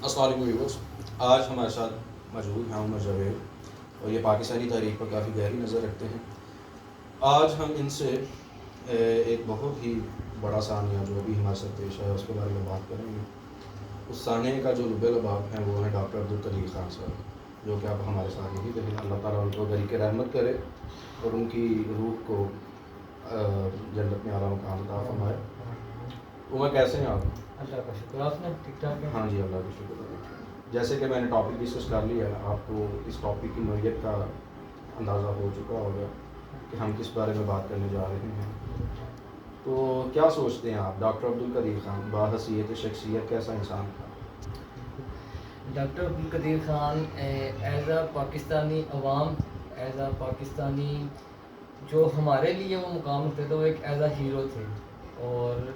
السلام علیکم ویورز. آج ہمارے ساتھ موجود ہیں عمر جاوید اور یہ پاکستانی تاریخ پر کافی گہری نظر رکھتے ہیں. آج ہم ان سے ایک بہت ہی بڑا سانحہ جو بھی ہمارے ساتھ پیش ہے اس کے بارے میں بات کریں گے. اس سانحے کا جو لب لباب ہے وہ ہے ڈاکٹر عبدالقدیر خان صاحب, جو کہ اب ہمارے ساتھ نہیں رہے. اللہ تعالیٰ ان کو غریق رحمت کرے اور ان کی روح کو جنت میں اعلیٰ مقام عطا فرمائے. عمر کیسے ہیں آپ؟ اللہ کا شکر. آپ نے ٹھیک ٹھاک ہے؟ ہاں جی, اللہ کا شکر. جیسے کہ میں نے ٹاپک ڈسکس کر لیا, آپ کو اس ٹاپک کی نوعیت کا اندازہ ہو چکا ہوگا کہ ہم کس بارے میں بات کرنے جا رہے ہیں. تو کیا سوچتے ہیں آپ, ڈاکٹر عبدالقدیر خان باحیثیت شخصیت کیسا انسان تھا؟ Doctor Abdul Qadeer Khan as a Pakistani عوام, ایز اے پاکستانی جو ہمارے لیے وہ مقام ہوتے تھے, وہ ایک ایز اے ہیرو تھے. اور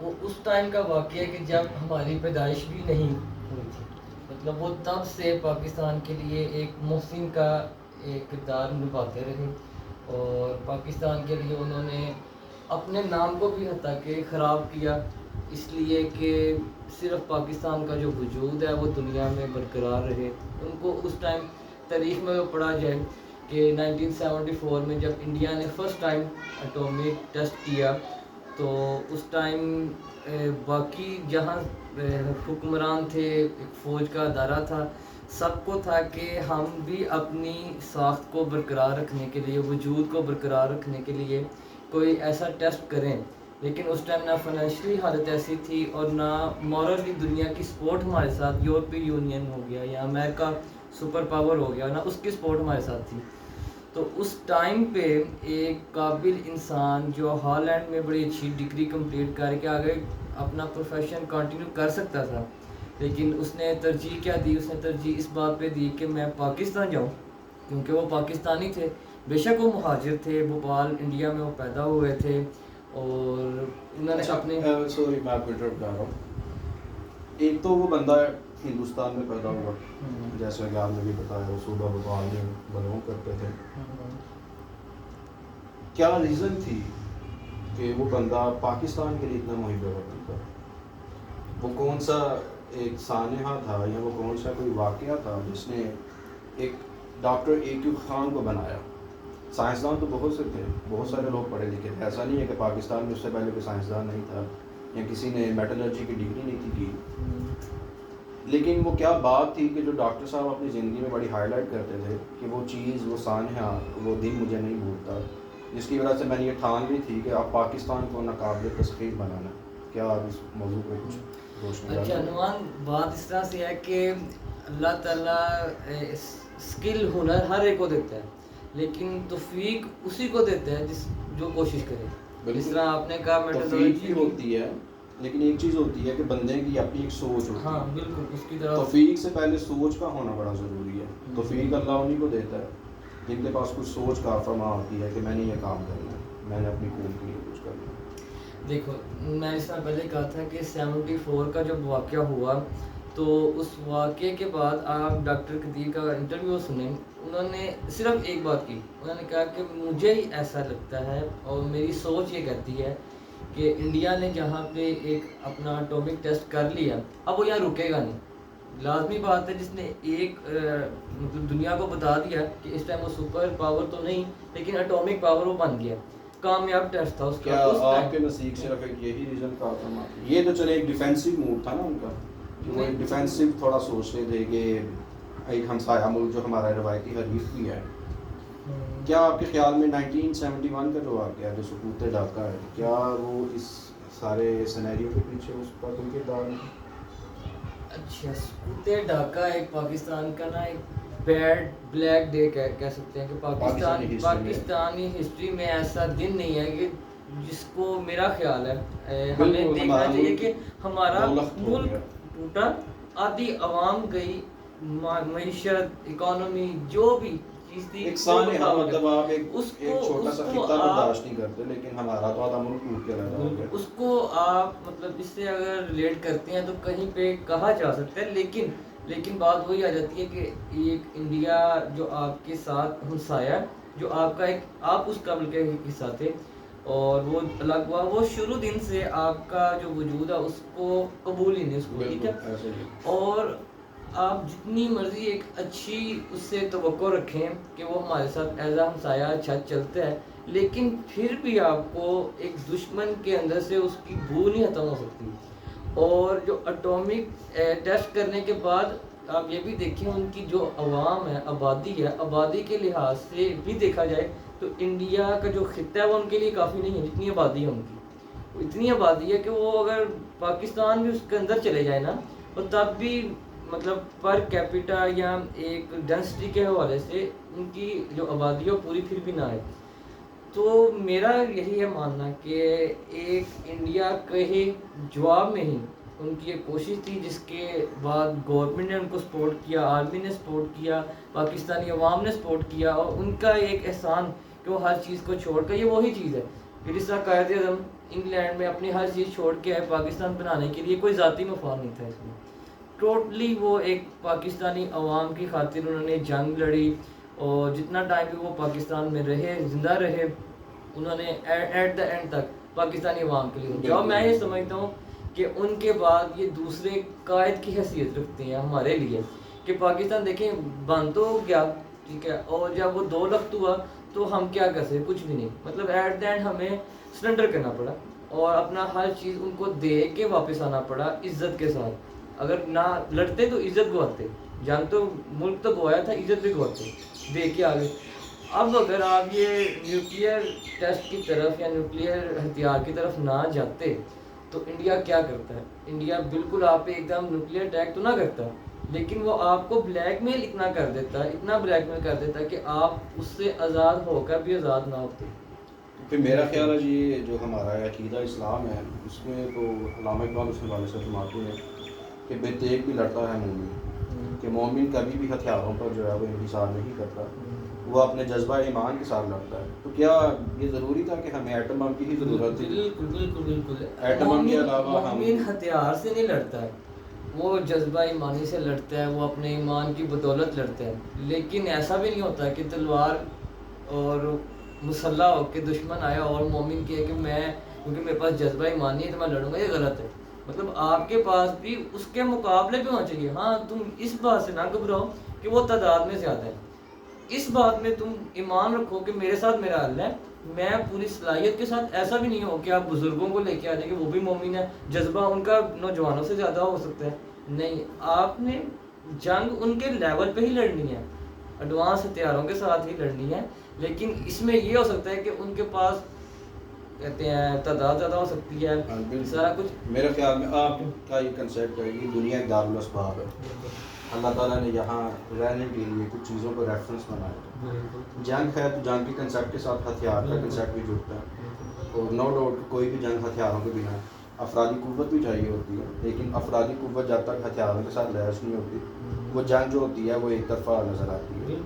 وہ اس ٹائم کا واقعہ ہے کہ جب ہماری پیدائش بھی نہیں ہوئی تھی. مطلب وہ تب سے پاکستان کے لیے ایک محسن کا ایک کردار نبھاتے رہے, اور پاکستان کے لیے انہوں نے اپنے نام کو بھی حتیٰ کہ خراب کیا, اس لیے کہ صرف پاکستان کا جو وجود ہے وہ دنیا میں برقرار رہے. ان کو اس ٹائم تاریخ میں پڑھا جائے کہ 1974 میں جب انڈیا نے فرسٹ ٹائم اٹامک ٹیسٹ کیا, تو اس ٹائم باقی جہاں حکمران تھے, ایک فوج کا ادارہ تھا, سب کو تھا کہ ہم بھی اپنی ساخت کو برقرار رکھنے کے لیے, وجود کو برقرار رکھنے کے لیے کوئی ایسا ٹیسٹ کریں. لیکن اس ٹائم نہ فائنینشلی حالت ایسی تھی اور نہ مورلی دنیا کی سپورٹ ہمارے ساتھ, یورپی یونین ہو گیا یا امریکہ سپر پاور ہو گیا, نہ اس کی سپورٹ ہمارے ساتھ تھی. تو اس ٹائم پہ ایک قابل انسان جو ہالینڈ میں بڑی اچھی ڈگری کمپلیٹ کر کے آگے اپنا پروفیشن کنٹینیو کر سکتا تھا, لیکن اس نے ترجیح کیا دی؟ اس نے ترجیح اس بات پہ دی کہ میں پاکستان جاؤں, کیونکہ وہ پاکستانی تھے. بے شک وہ مہاجر تھے, بھوپال انڈیا میں وہ پیدا ہوئے تھے, اور انہوں نے اپنے سوری میں آپ کو انٹرپٹ کر رہا ہوں. ایک تو وہ بندہ ہندوستان میں پیدا ہوا, جیسے کہ آپ نے بھی بتایا وہ صوبہ بھوپال میں بلونگ کرتے تھے. کیا ریزن تھی کہ وہ بندہ پاکستان کے لیے اتنا محب وطن تھا؟ وہ کون سا ایک سانحہ تھا یا وہ کون سا کوئی واقعہ تھا جس نے ایک ڈاکٹر AQ خان کو بنایا؟ سائنسدان تو بہت سے تھے, بہت سارے لوگ پڑھے لکھے تھے, ایسا نہیں ہے کہ پاکستان میں اس سے پہلے کوئی سائنسدان نہیں تھا یا کسی نے میٹالرجی کی ڈگری نہیں تھی کی. لیکن وہ کیا بات تھی کہ جو ڈاکٹر صاحب اپنی زندگی میں بڑی ہائی لائٹ کرتے تھے کہ وہ چیز, وہ سانحہ, وہ دن مجھے نہیں بھولتا, جس کی وجہ سے میں نے یہ ٹھان لی تھی کہ اب پاکستان کو ناقابل تسخیر بنانا. کیا آپ اس موضوع پہ کچھ روشنی ڈالیں؟ اچھا نعمان, بات اس طرح سے ہے کہ اللہ تعالیٰ اسکل ہنر ہر ایک کو دیتا ہے, لیکن توفیق اسی کو دیتا ہے جو کوشش کرے. جس طرح آپ نے کہا میٹالرجی ہوتی ہے, لیکن ایک چیز ہوتی ہے کہ بندے کی اپنی ایک سوچ ہوتی ہے. ہاں بالکل, اس کی طرف توفیق سے پہلے سوچ کا ہونا بڑا ضروری ہے. توفیق اللہ انہیں کو دیتا ہے جن کے پاس کچھ سوچ کار فرما ہوتی ہے کہ میں نے یہ کام کرنا ہے, میں نے اپنی قوم کے لیے کچھ کرنا ہے. دیکھو, میں اس طرح پہلے کہا تھا کہ 74 کا جب واقعہ ہوا, تو اس واقعے کے بعد آپ ڈاکٹر قدیر کا انٹرویو سنیں, انہوں نے صرف ایک بات کی. انہوں نے کہا کہ مجھے ہی ایسا لگتا ہے اور میری سوچ یہ کہتی ہے کہ انڈیا نے جہاں پہ ایک اپنا اٹامک ٹیسٹ کر لیا, اب وہ یہاں رکے گا نہیں. لازمی بات ہے, جس نے ایک مطلب دنیا کو بتا دیا کہ اس ٹائم وہ سپر پاور تو نہیں لیکن اٹامک پاور وہ بن گیا, کامیاب ٹیسٹ تھا اس کا. کیا آپ کے نزدیک صرف ایک یہی ریزن تھا؟ یہ تو چلے ایک ڈیفینسو موڈ تھا نا ان کا, کہ وہ ایک ڈیفینسو تھوڑا سوچتے تھے کہ ایک ہمسایہ ملک جو ہمارا روایتی حریف بھی ہے. کیا آپ کے خیال میں 1971 کا جو واقعہ ہے, جو سقوط ڈھاکہ ہے, کیا وہ اس سارے سینیریو کے پیچھے اس کا کوئی کردار ہے؟ اچھا, سقوط ڈھاکہ ایک پاکستان کا نا ایک بیڈ بلیک ڈے کہہ سکتے ہیں کہ پاکستانی ہسٹری میں ایسا دن نہیں ہے کہ جس کو میرا خیال ہے ہمیں دیکھنا چاہیے کہ ہمارا ملک ٹوٹا, آدھی عوام گئی, معیشت, اکانومی, جو بھی چیز تھی, ایک سانحہ, مطلب آپ ایک چھوٹا سا خطہ برداشت نہیں کرتے, لیکن ہمارا تو آدھا ملک ٹوٹ کے رہ رہا ہے. اس کو آپ مطلب اس سے اگر ریلیٹ کرتے ہیں تو کہیں پہ کہا جا سکتا ہے, لیکن بات وہی آ جاتی ہے کہ ایک انڈیا جو آپ کے ساتھ ہمسایہ, جو آپ کا ایک, آپ اس قبل کے حصہ تھے, اور وہ الگ ہوا، وہ شروع دن سے آپ کا جو وجود ہے اس کو قبول ہی نہیں اس کو، ٹھیک ہے. ایسے ہی. اور آپ جتنی مرضی ایک اچھی اس سے توقع رکھیں کہ وہ ہمارے ساتھ ایز اے ہمسایہ اچھا چلتا ہے، لیکن پھر بھی آپ کو ایک دشمن کے اندر سے اس کی بو نہیں ختم ہو سکتی. اور جو اٹامک ٹیسٹ کرنے کے بعد آپ یہ بھی دیکھیں ان کی جو عوام ہے، آبادی ہے، آبادی کے لحاظ سے بھی دیکھا جائے تو انڈیا کا جو خطہ ہے وہ ان کے لیے کافی نہیں ہے. جتنی آبادی ہے ان کی، اتنی آبادی ہے کہ وہ اگر پاکستان بھی اس کے اندر چلے جائے نا، تو تب بھی مطلب پر کیپیٹا یا ایک ڈینسٹی کے حوالے سے ان کی جو آبادی ہے وہ پوری پھر بھی نہ آئے. تو میرا یہی ہے ماننا کہ ایک انڈیا کے ہی جواب میں ہی ان کی ایک کوشش تھی، جس کے بعد گورنمنٹ نے ان کو سپورٹ کیا، آرمی نے سپورٹ کیا، پاکستانی عوام نے سپورٹ کیا، اور ان کا ایک احسان کہ وہ ہر چیز کو چھوڑ کر، یہ وہی چیز ہے کہ جس طرح قائد اعظم انگلینڈ میں اپنی ہر چیز چھوڑ کے آئے پاکستان بنانے کے لیے، کوئی ذاتی مفاد نہیں تھا اس میں. ٹوٹلی وہ ایک پاکستانی عوام کی خاطر انہوں نے جنگ لڑی، اور جتنا ٹائم بھی وہ پاکستان میں رہے، زندہ رہے، انہوں نے ایٹ دا اینڈ تک پاکستانی عوام کے لیے. جو میں یہ سمجھتا ہوں کہ ان کے بعد یہ دوسرے قائد کی حیثیت رکھتے ہیں ہمارے لیے، کہ پاکستان دیکھیں بند تو گیا، ٹھیک ہے، اور جب وہ 2 لخت ہوا تو ہم کیا کر سکتے؟ کچھ بھی نہیں. مطلب ایٹ دا اینڈ ہمیں سرنڈر کرنا پڑا اور اپنا ہر چیز ان کو دے کے واپس آنا پڑا عزت کے ساتھ. اگر نہ لڑتے تو عزت گواتے، جان تو ملک تو گوایا تھا، عزت بھی گواتے، دے کے آگے. اب اگر آپ یہ نیوکلیئر ٹیسٹ کی طرف یا نیوکلیئر ہتھیار کی طرف نہ جاتے تو انڈیا کیا کرتا ہے؟ انڈیا بالکل آپ پہ ایک دم نیوکلیئر اٹیک تو نہ کرتا، لیکن وہ آپ کو بلیک میل اتنا کر دیتا ہے، اتنا بلیک میل کر دیتا ہے کہ آپ اس سے آزاد ہو کر بھی آزاد نہ ہوتے. پھر میرا خیال ہے جی جو ہمارا عقیدہ اسلام ہے اس میں تو علامہ اقبال اس حوالے سے فرماتے ہیں کہ بے تیغ بھی لڑتا ہے مومن، کہ مومن کبھی بھی ہتھیاروں پر جو ہے وہ انحصار نہیں کرتا، وہ اپنے جذبہ ایمان کے ساتھ لڑتا ہے. تو کیا یہ ضروری تھا کہ ہمیں ایٹم بم کی ہی ضرورت تھی؟ بالکل بالکل بالکل. ایٹم بم کے علاوہ ہم مومن ہتھیار سے نہیں لڑتا ہے، وہ جذبہ ایمانی سے لڑتا ہے، وہ اپنے ایمان کی بدولت لڑتا ہے. لیکن ایسا بھی نہیں ہوتا کہ تلوار اور مسلح ہو کے دشمن آیا اور مومن کہے کہ میں کیونکہ میرے پاس جذبہ ایمانی ہے تو میں لڑوں گا. یہ غلط ہے. مطلب آپ کے پاس بھی اس کے مقابلے پہ ہونا چاہیے. ہاں تم اس بات سے نہ گھبراؤ کہ وہ تعداد میں زیادہ ہے، اس بات میں تم ایمان رکھو کہ میرے ساتھ میرا حل ہے، میں پوری صلاحیت کے ساتھ. ایسا بھی نہیں ہو کہ آپ بزرگوں کو لے کے آ جائیں کہ وہ بھی مومن ہے، جذبہ ان کا نوجوانوں سے زیادہ ہو سکتا ہے. نہیں، آپ نے جنگ ان کے لیول پہ ہی لڑنی ہے، ایڈوانس ہتھیاروں کے ساتھ ہی لڑنی ہے. لیکن اس میں یہ ہو سکتا ہے کہ ان کے پاس کہتے ہیں تعداد زیادہ ہو سکتی ہے، سارا کچھ. میرے خیال میں آپ کا یہ کنسیپٹ ہے کہ دنیا ایک دارالاسباب ہے. اللہ تعالیٰ نے یہاں رہنے کے لیے کچھ چیزوں کو ریفرنس بنایا. جنگ ہے تو جنگ کے کنسیپٹ کے ساتھ ہتھیار کا کنسیپٹ بھی جڑتا ہے. اور نو ڈاؤٹ کوئی بھی جنگ ہتھیاروں کے بنا، افرادی قوت بھی چاہیے ہوتی ہے، لیکن افرادی قوت جب تک ہتھیاروں کے ساتھ لیس نہیں ہوتی وہ جنگ جو ہوتی ہے وہ ایک طرفہ نظر آتی ہے.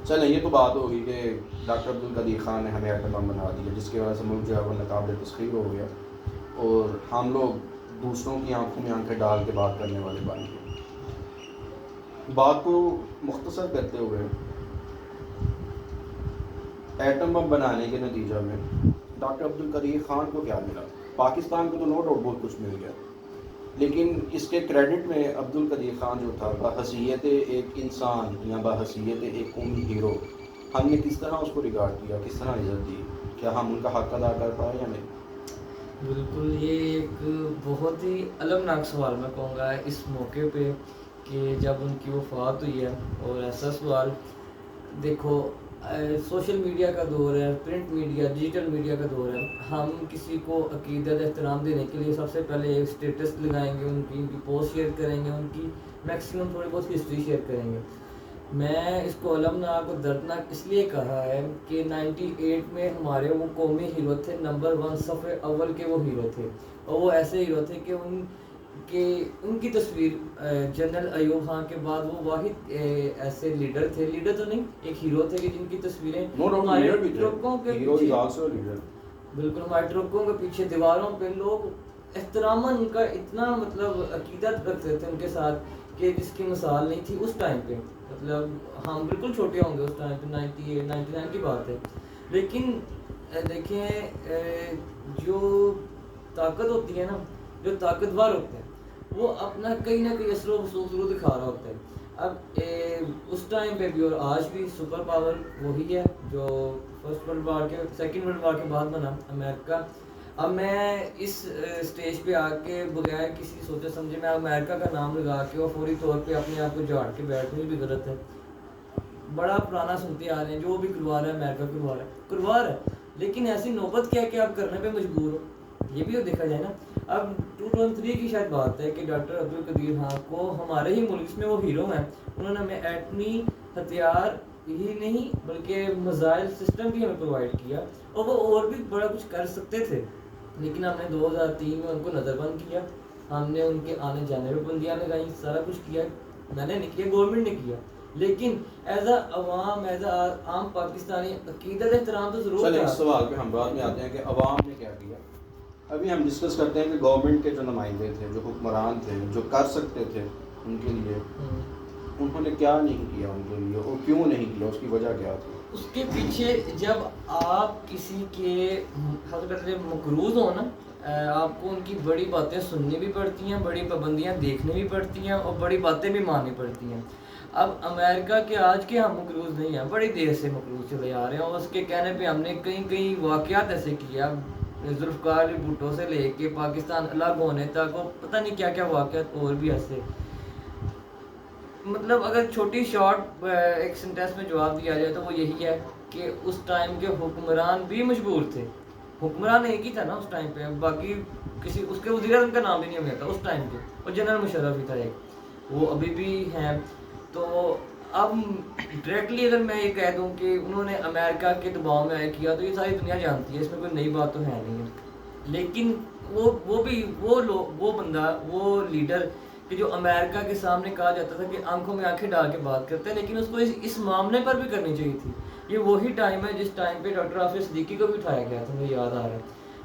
چلیں یہ تو بات ہوگی کہ ڈاکٹر عبدالقدیر خان نے ہمیں ایٹم بم بنا دیا جس کی وجہ سے ملک جو ہے وہ ناقابل تسخیر ہو گیا اور ہم لوگ دوسروں کی آنکھوں میں آنکھیں ڈال کے بات کرنے والے بن گئے. بات کو مختصر کرتے ہوئے ایٹم بم بنانے کے نتیجہ میں ڈاکٹر عبدالقدیر خان کو کیا ملا؟ پاکستان کو تو نو ڈاؤٹ بہت کچھ مل گیا، لیکن اس کے کریڈٹ میں عبدالقدیر خان جو تھا بحیثیت ایک انسان یا بحیثیت ایک قومی ہیرو ہم نے کس طرح اس کو ریگارڈ کیا، کس طرح عزت دی؟ کیا ہم ان کا حق ادا کر پائے یا نہیں؟ بالکل، یہ ایک بہت ہی المناک سوال میں کہوں گا اس موقع پہ کہ جب ان کی وفات ہوئی ہے. اور ایسا سوال دیکھو، سوشل میڈیا کا دور ہے، پرنٹ میڈیا، ڈیجیٹل میڈیا کا دور ہے. ہم کسی کو عقیدت احترام دینے کے لیے سب سے پہلے ایک اسٹیٹس لگائیں گے، ان کی پوسٹ شیئر کریں گے، ان کی میکسیمم تھوڑی بہت ہسٹری شیئر کریں گے. میں اس کو المناک اور دردناک اس لیے کہا ہے کہ 98 میں ہمارے وہ قومی ہیرو تھے، نمبر 1 صفحے اول کے وہ ہیرو تھے. اور وہ ایسے ہیرو تھے کہ ان کی تصویر جنرل ایوب خان کے بعد وہ واحد ایسے لیڈر تھے، لیڈر تو نہیں، ایک ہیرو تھے کہ جن کی تصویریں ہمارے ٹرکوں کے پیچھے، بالکل ہمارے ٹرکوں کے پیچھے دیواروں پہ لوگ احتراماً ان کا اتنا مطلب عقیدت رکھتے تھے ان کے ساتھ کہ جس کی مثال نہیں تھی اس ٹائم پہ. مطلب ہم بالکل چھوٹے ہوں گے اس ٹائم پہ، 98 99 کی بات ہے. لیکن دیکھیں جو طاقت ہوتی ہے نا، جو طاقتور ہوتے ہیں وہ اپنا کہیں نہ کہیں اثر و رسوخ ضرور دکھا رہا ہوتا ہے. اب اس ٹائم پہ بھی اور آج بھی سپر پاور وہی ہے جو فرسٹ ورلڈ وار کے سیکنڈ ورلڈ وار کے بعد بنا، امریکہ. اب میں اس اسٹیج پہ آ کے بغیر کسی سوچے سمجھے میں امریکہ کا نام لگا کے اور فوری طور پہ اپنے آپ کو جھاڑ کے بیٹھنے بھی غلط ہے. بڑا پرانا سنتے آ رہے ہیں جو بھی کروا رہا ہے امریکہ کروا رہا ہے، لیکن ایسی نوبت کیا کہ آپ کرنے پہ مجبور ہو، یہ بھی تو دیکھا جائے نا. اب 2003 کی شاید بات ہے کہ ڈاکٹر عبدالقدیر خان کو ہمارے ہی ملک میں وہ ہیرو ہیں، انہوں نے ہمیں ایٹمی ہتھیار ہی نہیں بلکہ میزائل سسٹم بھی ہمیں پرووائڈ کیا، اور وہ اور بھی بڑا کچھ کر سکتے تھے، لیکن ہم نے 2003 میں ان کو نظر بند کیا. ہم نے ان کے آنے جانے پہ پابندیاں لگائیں، سارا کچھ کیا. میں نے نہیں کیا، گورنمنٹ نے کیا، لیکن ایز اے عوام، ایز اے عام پاکستانی عقیدت احترام تو ضرور چلیں تھا. اس سوال پہ ہم بعد میں آتے ہیں کہ عوام نے کیا کیا. ابھی ہم ڈسکس کرتے ہیں کہ گورنمنٹ کے جو نمائندے تھے، جو حکمران تھے، جو کر سکتے تھے ان کے لیے، انہوں نے کیا نہیں کیا ان کے لیے، اور کیوں نہیں کیا، اس کی وجہ کیا تھی. اس کے پیچھے جب آپ کسی کے حضرت مقروض ہو نا، آپ کو ان کی بڑی باتیں سننی بھی پڑتی ہیں، بڑی پابندیاں دیکھنی بھی پڑتی ہیں، اور بڑی باتیں بھی ماننی پڑتی ہیں. اب امریکہ کے آج کے ہم مقروض نہیں ہیں، بڑی دیر سے مقروض چلے آ رہے ہیں، اور اس کے کہنے پہ ہم نے کئی واقعات ایسے کیے. اب ذوالفقار علی بھٹو سے لے کے پاکستان الگ ہونے تک، اور پتہ نہیں کیا واقعات اور بھی ایسے. مطلب اگر چھوٹی شارٹ ایک سینٹینس میں جواب دیا جائے تو وہ یہی ہے کہ اس ٹائم کے حکمران بھی مجبور تھے. حکمران ایک ہی تھا نا اس ٹائم پہ، باقی کسی اس کے وزیر اعظم کا نام بھی نہیں ہوا تھا اس ٹائم پہ، اور جنرل مشرف ہی تھا ایک، وہ ابھی بھی ہیں. تو اب ڈائریکٹلی اگر میں یہ کہہ دوں کہ انہوں نے امریکہ کے دباؤ میں آئے کیا، تو یہ ساری دنیا جانتی ہے، اس میں کوئی نئی بات تو ہے نہیں ہے. لیکن وہ بندہ، وہ لیڈر کہ جو امریکہ کے سامنے کہا جاتا تھا کہ آنکھوں میں آنکھیں ڈال کے بات کرتے ہیں، لیکن اس کو اس معاملے پر بھی کرنی چاہیے تھی. یہ وہی ٹائم ہے جس ٹائم پہ ڈاکٹر حافظ صدیقی کو بھی اٹھایا گیا تھا، مجھے یاد آ رہا ہے.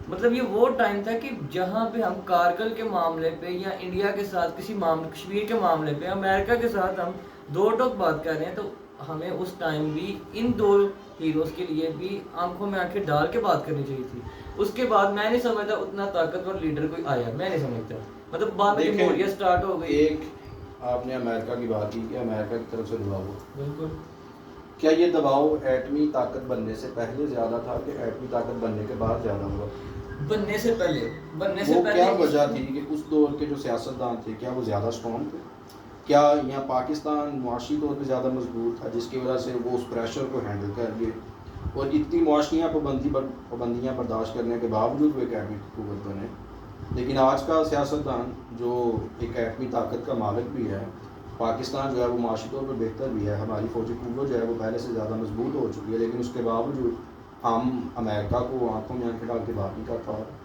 مطلب یہ وہ ٹائم تھا کہ جہاں پہ ہم کارگل کے معاملے پہ یا انڈیا کے ساتھ کسی کشمیر کے معاملے پہ امریکہ کے ساتھ ہم دو ٹوک بات کر رہے ہیں، تو ہمیں اس ٹائم بھی ان دو ہیروز کے لیے بھی آنکھوں میں آنکھیں ڈال کے بات کرنی چاہیے تھی. اس کے بعد میں نہیں سمجھتا اتنا طاقتور لیڈر کوئی آیا، میں نہیں سمجھتا. مطلب بعد میں جمہوریت سٹارٹ ہو گئی. ایک آپ نے امریکہ کی بات کی کہ امریکہ کی طرف سے دباؤ ہوا. بالکل. کیا یہ دباؤ ایٹمی طاقت بننے سے پہلے زیادہ تھا کہ ایٹمی طاقت بننے کے بعد زیادہ ہوا؟ بننے سے پہلے. وہ کیا وجہ تھی کہ اس دور کے جو سیاستدان تھے کیا وہ زیادہ اسٹرانگ تھے؟ کیا یہاں پاکستان معاشی طور پہ زیادہ مضبوط تھا جس کی وجہ سے وہ اس پریشر کو ہینڈل کر لیے، اور اتنی معاشیاں پابندیاں برداشت کرنے کے باوجود وہ ایک ایٹمی قوت بنے؟ لیکن آج کا سیاستدان جو ایک ایٹمی طاقت کا مالک بھی ہے، پاکستان جو ہے وہ معاشی طور پر بہتر بھی ہے، ہماری فوجی قوت جو ہے وہ پہلے سے زیادہ مضبوط ہو چکی ہے، لیکن اس کے باوجود ہم امریکہ کو آنکھوں میں آنکھیں ڈال کے بات نہیں کر پا رہے.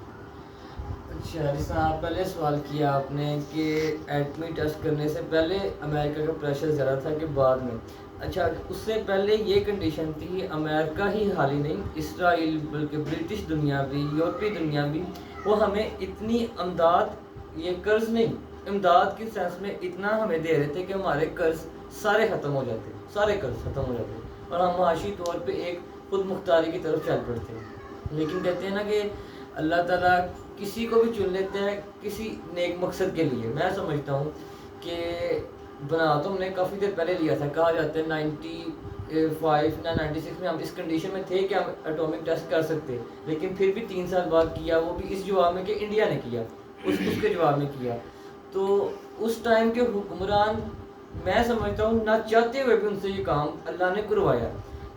اچھا، جس طرح آپ پہلے سوال کیا آپ نے کہ ایٹمی ٹیسٹ کرنے سے پہلے امریکہ کا پریشر زیادہ تھا کہ بعد میں. اچھا، اس سے پہلے یہ کنڈیشن تھی، امریکہ ہی حال ہی نہیں، اسرائیل بلکہ برٹش دنیا بھی، یورپی دنیا بھی، وہ ہمیں اتنی امداد، یہ قرض نہیں، امداد کی سینس میں اتنا ہمیں دے رہے تھے کہ ہمارے قرض سارے ختم ہو جاتے، سارے قرض ختم ہو جاتے، اور ہم معاشی طور پہ ایک خود مختاری کی طرف چل پڑتے. لیکن کہتے ہیں نا کہ اللہ تعالیٰ کسی کو بھی چن لیتے ہیں کسی نیک مقصد کے لیے. میں سمجھتا ہوں کہ بنا تو ہم نے کافی دیر پہلے لیا تھا، کہا جاتا ہے 95 یا 96 میں ہم اس کنڈیشن میں تھے کہ ہم اٹامک ٹیسٹ کر سکتے، لیکن پھر بھی 3 سال بعد کیا، وہ بھی اس جواب میں کہ انڈیا نے کیا، اس کے جواب میں کیا. تو اس ٹائم کے حکمران، میں سمجھتا ہوں نہ چاہتے ہوئے بھی ان سے یہ کام اللہ نے کروایا.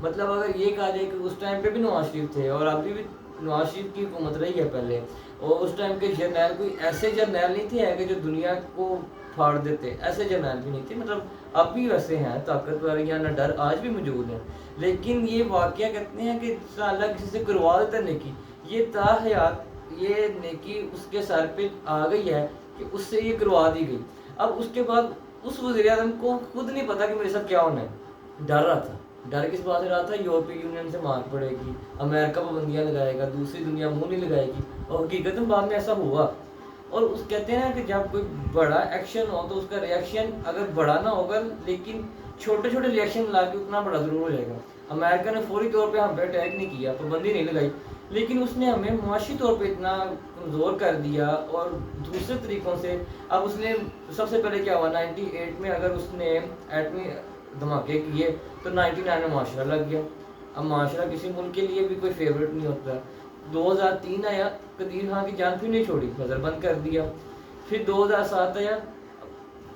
مطلب اگر یہ کہا جائے کہ اس ٹائم پہ بھی نواز شریف تھے، اور ابھی بھی نواز شریف کی حکومت رہی ہے پہلے، اور اس ٹائم کے جرنیل کوئی ایسے جرنیل نہیں تھے کہ جو دنیا کو پھاڑ دیتے، ایسے جرنیل بھی نہیں تھے. مطلب اب بھی ویسے ہیں طاقتور، یا نہ ڈر آج بھی موجود ہیں. لیکن یہ واقعہ کہتے ہیں کہ اللہ کسی سے کروا دیتا نیکی، یہ تا حیات یہ نیکی اس کے سر پہ آ گئی ہے کہ اس سے یہ کروا دی گئی. اب اس کے بعد اس وزیر اعظم کو خود نہیں پتا کہ میرے ساتھ کیا ہونا ہے. ڈر رہا تھا. ڈر کس بات سے رہا تھا؟ یورپی یونین سے مار پڑے گی، امریکہ پابندیاں لگائے گا، دوسری دنیا منہ نہیں لگائے گی، اور حقیقت میں بعد میں ایسا ہوا. اور اس کہتے ہیں کہ جب کوئی بڑا ایکشن ہو تو اس کا ریئیکشن اگر بڑا نہ ہوگا لیکن چھوٹے چھوٹے ریئیکشن لا کے اتنا بڑا ضرور ہو جائے گا. امریکہ نے فوری طور پہ ہم پہ اٹیک نہیں کیا, پابندی نہیں لگائی, لیکن اس نے ہمیں معاشی طور پہ اتنا کمزور کر دیا. اور دوسرے طریقوں سے اب اس نے سب سے پہلے کیا ہوا 98 میں اگر اس نے ایٹمی دھماکے کیے تو 99 میں معاشرہ لگ گیا. اب معاشرہ کسی ملک کے لیے بھی کوئی فیوریٹ نہیں ہوتا. 2003 آیا, قدیر خان کی جان پھر نہیں چھوڑی, نظر بند کر دیا. پھر 2007 آیا,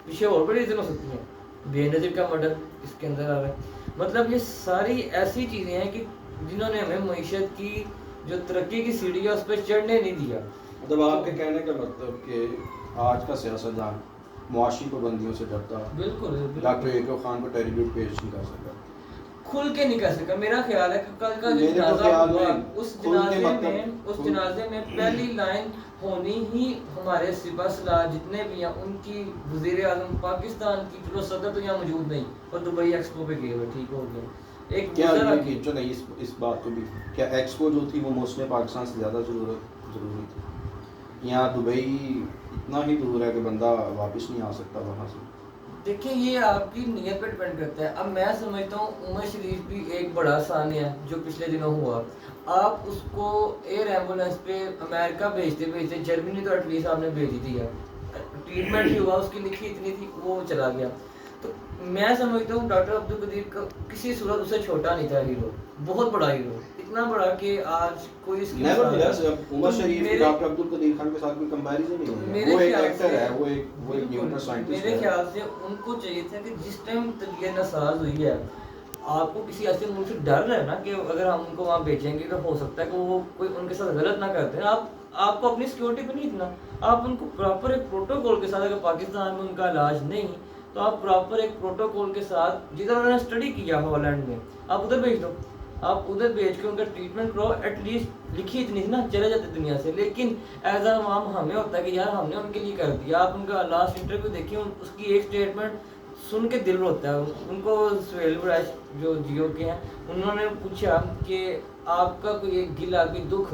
پیچھے اور بڑی ریزن ہو سکتی ہیں, بے نظیر کا مرڈر اس کے اندر آ رہا ہے. مطلب یہ ساری ایسی چیزیں ہیں کہ جنہوں نے ہمیں معیشت کی جو ترقی کی سیڑھی ہے اس پہ چڑھنے نہیں دیا. مطلب آپ کے کہنے کا مطلب کہ آج کا سیاستدان معاشی پابندیوں سے ڈرتا, بالکل ڈاکٹر ایکو خان کو ٹریبیوٹ پیش نہیں کر سکا, کھل کے نہیں کر سکا. میرا خیال ہے کہ کل کا جو جنازہ ہوا اس جنازے میں پہلی لائن ہونی ہی ہمارے سپاہ سالار جتنے بھی ہیں ان کی, وزیر اعظم پاکستان کی, چلو صدر تو یہاں موجود نہیں اور دبئی ایکسپو پہ گئے ہوئے, ٹھیک ہو گیا. ایک کیا جو نہیں اس بات کو بھی, کیا ایکسپو جو تھی وہ موسم پاکستان سے زیادہ ضروری تھی؟ یہاں دبئی اتنا ہی دور ہے کہ بندہ واپس نہیں آ سکتا وہاں سے. دیکھیں یہ آپ کی نیت پہ ڈپینڈ کرتا ہے. اب میں سمجھتا ہوں عمر شریف بھی ایک بڑا سانیہ ہے جو پچھلے دنوں ہوا. آپ اس کو ایئر ایمبولینس پہ امریکہ بھیجتے جرمنی تو ایٹ لیسٹ آپ نے بھیج دی ہے, ٹریٹمنٹ بھی ہوا, اس کی لکھی اتنی تھی وہ چلا گیا. تو میں سمجھتا ہوں ڈاکٹر عبدالقدیر کا کسی صورت اسے چھوٹا نہیں تھا ہیرو, بہت بڑا ہیرو, اتنا بڑا کہ آج کوئی اس کی عمر شریف ڈاکٹر عبدالقدیر خان کے ساتھ کوئی کمپیریزن نہیں ہے. وہ ایک ایکٹر ہے, وہ ایک نیوٹرل سائنٹسٹ ہے. میرے خیال سے ان کو چاہیے تھا کہ جس ٹائم طبیعت ناساز ہوئی ہے, آپ کو کسی ایسے ملک سے ڈر ہے نا کہ اگر ہم ان کو وہاں بھیجیں گے تو ہو سکتا ہے کہ وہ کوئی ان کے ساتھ غلط نہ کرتے ہیں. آپ کو اپنی سیکورٹی پہ نہیں اتنا, آپ ان کو پراپر ایک پروٹوکول کے ساتھ, اگر پاکستان میں ان کا علاج نہیں تو آپ پراپر ایک پروٹوکول کے ساتھ, جدھر انہوں نے اسٹڈی کیا ہالینڈ میں, آپ ادھر بھیج دو. آپ ادھر بھیج کے ان کا ٹریٹمنٹ کرو. ایٹ لیسٹ لکھی اتنی تھی نا, چلے جاتے دنیا سے. لیکن ایز اے عوام ہمیں ہوتا ہے کہ یار ہم نے ان کے لیے کر دیا. آپ ان کا لاسٹ انٹرویو دیکھیں, اس کی ایک اسٹیٹمنٹ سن کے دل روتا ہے. ان کو سہیل برائش جو جیو کے ہیں انہوں نے پوچھا کہ آپ کا کوئی ایک گلا, کوئی دکھ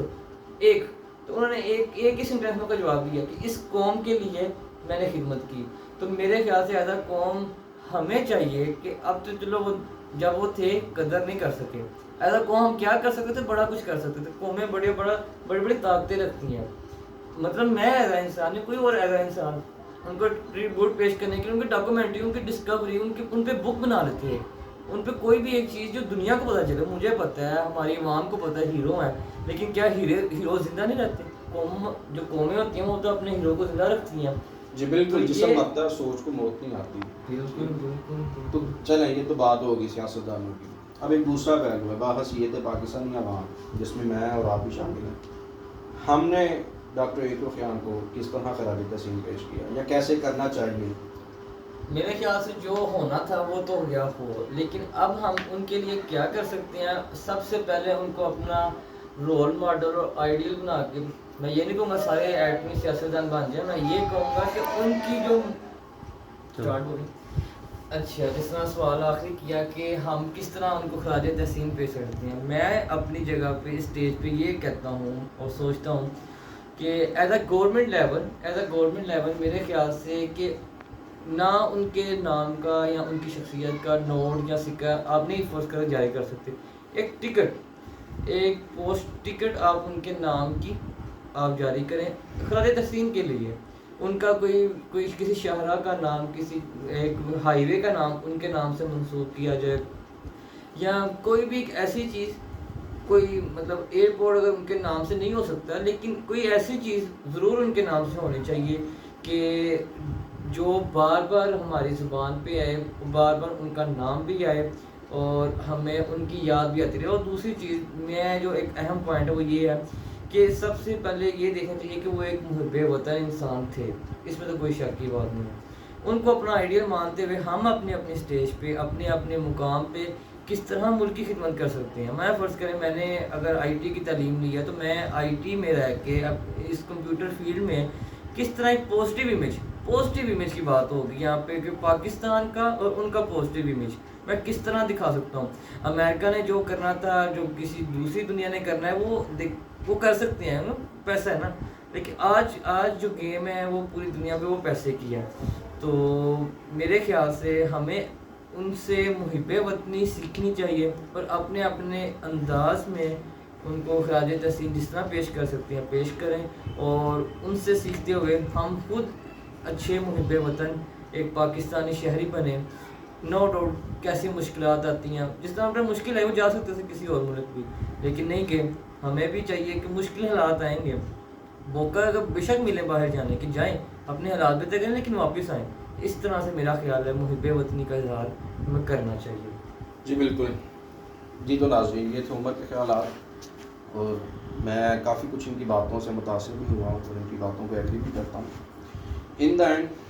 ایک, تو انہوں نے ایک ہی سینٹینس میں کا جواب دیا کہ اس قوم کے لیے میں نے خدمت کی. تو میرے خیال سے ایز اے قوم ہمیں چاہیے کہ اب تو چلو وہ جب وہ تھے قدر نہیں کر سکے, ایز اے قوم ہم کیا کر سکتے تھے, بڑا کچھ کر سکتے تھے. قومیں بڑی طاقتیں رکھتی ہیں. مطلب میں ایز اے انسان نہیں, کوئی اور ایز اے انسان, ان کو ٹریبیوٹ پیش کرنے کے لیے ان کی ڈاکومنٹری, ان کی ڈسکوری, ان پہ بک بنا لیتے ہیں. ان پہ کوئی بھی ایک چیز جو دنیا کو پتہ چلے. مجھے پتہ ہے, ہماری عوام کو پتہ ہے ہیرو ہیں, لیکن کیا ہیرو زندہ نہیں رہتے؟ جو قومیں ہوتی ہیں وہ تو اپنے ہیرو کو زندہ رکھتی ہیں. جی بالکل, جسم مرتا ہے سوچ کو موت نہیں آتی. بالکل. تو چلیں یہ تو بات ہوگی سیاستدانوں کی. اب ایک دوسرا پہلو ہے, باحثیت پاکستانی عوام جس میں اور آپ بھی شامل ہیں. ہم نے ڈاکٹر ایکو خان کو کس طرح خراج تحسین پیش کیا یا کیسے کرنا چاہیے؟ میرے خیال سے جو ہونا تھا وہ تو ہو گیا ہو, لیکن اب ہم ان کے لیے کیا کر سکتے ہیں؟ سب سے پہلے ان کو اپنا رول ماڈل اور آئیڈیل بنا کے, میں یہ نہیں کہوں گا سارے ایٹمی سیاستدان بن جائیں, میں یہ کہوں گا کہ ان کی جو اچھا جس طرح سوال آخری کیا کہ ہم کس طرح ان کو خراج تحسین پیش کرتے ہیں, میں اپنی جگہ پہ اسٹیج پہ یہ کہتا ہوں اور سوچتا ہوں کہ ایز اے گورنمنٹ لیول میرے خیال سے کہ نہ ان کے نام کا یا ان کی شخصیت کا نوٹ یا سکہ آپ نہیں فرض کر جاری کر سکتے. ایک ٹکٹ, ایک پوسٹ ٹکٹ آپ ان کے نام کی آپ جاری کریں خراج تحسین کے لیے. ان کا کوئی کسی شاہراہ کا نام, کسی ایک ہائی وے کا نام ان کے نام سے منسوب کیا جائے, یا کوئی بھی ایک ایسی چیز, کوئی مطلب ایئرپورٹ اگر ان کے نام سے نہیں ہو سکتا لیکن کوئی ایسی چیز ضرور ان کے نام سے ہونی چاہیے کہ جو بار بار ہماری زبان پہ آئے, بار بار ان کا نام بھی آئے اور ہمیں ان کی یاد بھی آتی رہے. اور دوسری چیز میں جو ایک اہم پوائنٹ ہے وہ یہ ہے کہ سب سے پہلے یہ دیکھنا چاہیے کہ وہ ایک محب وطن انسان تھے, اس میں تو کوئی شک کی بات نہیں ہے. ان کو اپنا آئیڈیل مانتے ہوئے ہم اپنے اسٹیج پہ اپنے مقام پہ کس طرح ملک کی خدمت کر سکتے ہیں. میں فرض کریں میں نے اگر آئی ٹی کی تعلیم لی ہے تو میں آئی ٹی میں رہ کے اب اس کمپیوٹر فیلڈ میں کس طرح ایک پازیٹیو امیج کی بات ہوگی یہاں پہ کہ پاکستان کا اور ان کا پازیٹیو امیج میں کس طرح دکھا سکتا ہوں. امریکہ نے جو کرنا تھا, جو کسی دوسری دنیا نے کرنا ہے وہ کر سکتے ہیں, پیسہ ہے نا. لیکن آج جو گیم ہے وہ پوری دنیا پہ وہ پیسے کی ہے. تو میرے خیال سے ہمیں ان سے محب وطنی سیکھنی چاہیے اور اپنے انداز میں ان کو خراج تحسین جس طرح پیش کر سکتے ہیں پیش کریں, اور ان سے سیکھتے ہوئے ہم خود اچھے محب وطن ایک پاکستانی شہری بنیں. نو ڈاؤٹ کیسی مشکلات آتی ہیں, جس طرح پر مشکل ہے وہ جا سکتے تھے کسی اور ملک بھی, لیکن نہیں کہ ہمیں بھی چاہیے کہ مشکل حالات آئیں گے, موقع اگر بے شک ملے باہر جانے کی جائیں, اپنے حالات بھی تک لیکن واپس آئیں. اس طرح سے میرا خیال ہے محب وطنی کا اظہار ہمیں کرنا چاہیے. جی بالکل. جی تو ناظرین یہ تھے عمر کے خیالات, اور میں کافی کچھ ان کی باتوں سے متاثر بھی ہوا ہوں اور ان کی باتوں کو ایگری بھی کرتا ہوں. ان دا اینڈ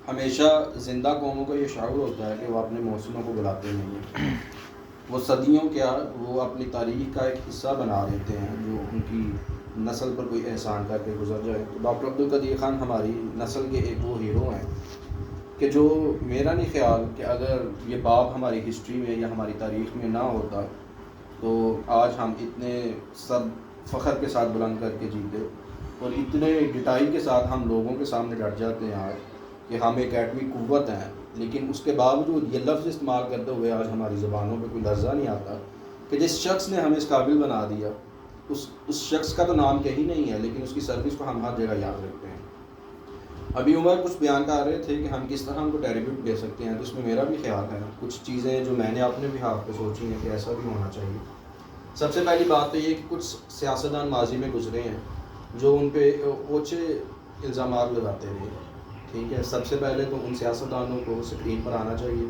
ہمیشہ زندہ قوموں کا یہ شعور ہوتا ہے کہ وہ اپنے محسنوں کو بلاتے نہیں ہیں, وہ صدیوں کیا وہ اپنی تاریخ کا ایک حصہ بنا دیتے ہیں جو ان کی نسل پر کوئی احسان کر کے گزر جائے. تو ڈاکٹر عبدالقدیر خان ہماری نسل کے ایک وہ ہیرو ہیں کہ جو میرا نہیں خیال کہ اگر یہ باب ہماری ہسٹری میں یا ہماری تاریخ میں نہ ہوتا تو آج ہم اتنے سب فخر کے ساتھ بلند کر کے جیتے اور اتنے ڈٹائی کے ساتھ ہم لوگوں کے سامنے ڈٹ جاتے ہیں آج کہ ہم ایک ایٹمی قوت ہیں, لیکن اس کے باوجود یہ لفظ استعمال کرتے ہوئے آج ہماری زبانوں پہ کوئی لرزہ نہیں آتا کہ جس شخص نے ہمیں اس قابل بنا دیا اس شخص کا تو نام کہیں نہیں ہے, لیکن اس کی سروس کو ہم ہر جگہ یاد رکھتے ہیں. ابھی عمر کچھ بیان کر رہے تھے کہ ہم کس طرح ان کو ٹریبیوٹ دے سکتے ہیں, تو اس میں میرا بھی خیال ہے کچھ چیزیں جو میں نے اپنے بھی ہاتھ پہ سوچی ہیں کہ ایسا بھی ہونا چاہیے. سب سے پہلی بات تو یہ کہ کچھ سیاستدان ماضی میں گزرے ہیں جو ان پہ اوچھے الزامات لگاتے رہے. ٹھیک ہے, سب سے پہلے تو ان سیاستدانوں کو اسکرین پر آنا چاہیے,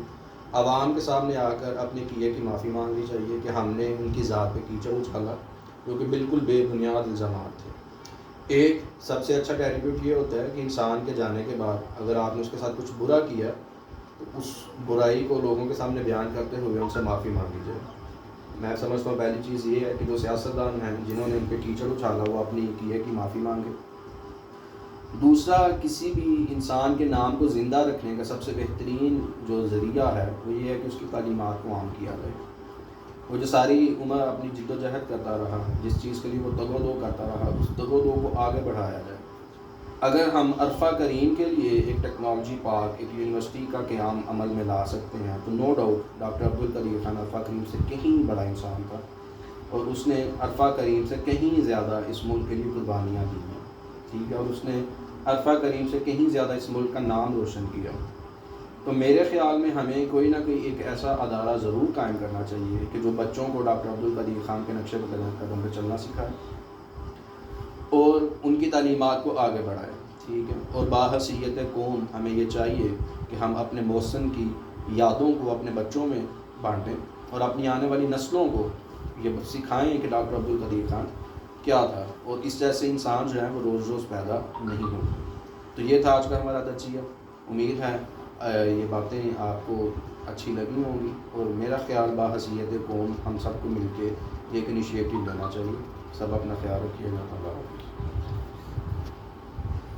عوام کے سامنے آ کر اپنے کیے کی معافی مانگنی چاہیے کہ ہم نے ان کی ذات پہ کیچڑ اچھالا, جو کہ بالکل بے بنیاد الزامات تھے. ایک سب سے اچھا ٹریبیوٹ یہ ہوتا ہے کہ انسان کے جانے کے بعد اگر آپ نے اس کے ساتھ کچھ برا کیا تو اس برائی کو لوگوں کے سامنے بیان کرتے ہوئے ان سے معافی مانگی جائے. میں سمجھتا ہوں پہلی چیز یہ ہے کہ جو سیاستدان ہیں جنہوں نے ان پہ کیچڑ اچھالا وہ اپنی کیے کی معافی مانگے. دوسرا, کسی بھی انسان کے نام کو زندہ رکھنے کا سب سے بہترین جو ذریعہ ہے وہ یہ ہے کہ اس کی تعلیمات کو عام کیا جائے. وہ جو ساری عمر اپنی جد و جہد کرتا رہا, جس چیز کے لیے وہ دگ و دو کرتا رہا, اس دگ و دو کو آگے بڑھایا جائے. اگر ہم عرفہ کریم کے لیے ایک ٹیکنالوجی پارک, ایک یونیورسٹی کا قیام عمل میں لا سکتے ہیں تو no doubt doctor Abdul Qadeer Khan Arfa Karim سے کہیں بڑا انسان تھا, اور اس نے عرفہ کریم سے کہیں زیادہ اس ملک کے لیے قربانیاں دی ہیں. ٹھیک ہے, اور اس نے عرفہ کریم سے کہیں زیادہ اس ملک کا نام روشن کیا. تو میرے خیال میں ہمیں کوئی نہ کوئی ایک ایسا ادارہ ضرور قائم کرنا چاہیے کہ جو بچوں کو ڈاکٹر عبدالقدیر خان کے نقشے قدم پہ چلنا سکھائے اور ان کی تعلیمات کو آگے بڑھائے. ٹھیک ہے, اور باحثیت قوم ہمیں یہ چاہیے کہ ہم اپنے محسن کی یادوں کو اپنے بچوں میں بانٹیں اور اپنی آنے والی نسلوں کو یہ سکھائیں کہ ڈاکٹر عبدالقدیر خان کیا تھا, اور اس جیسے انسان جو ہیں وہ روز روز پیدا نہیں ہوں. تو یہ تھا آج کا ہمارا درجیہ. امید ہے یہ باتیں آپ کو اچھی لگی ہوں گی, اور میرا خیال باحثیت قوم ہم سب کو مل کے ایک انیشیٹو لینا چاہیے. سب اپنا خیال رکھیے گا. اللہ حافظ.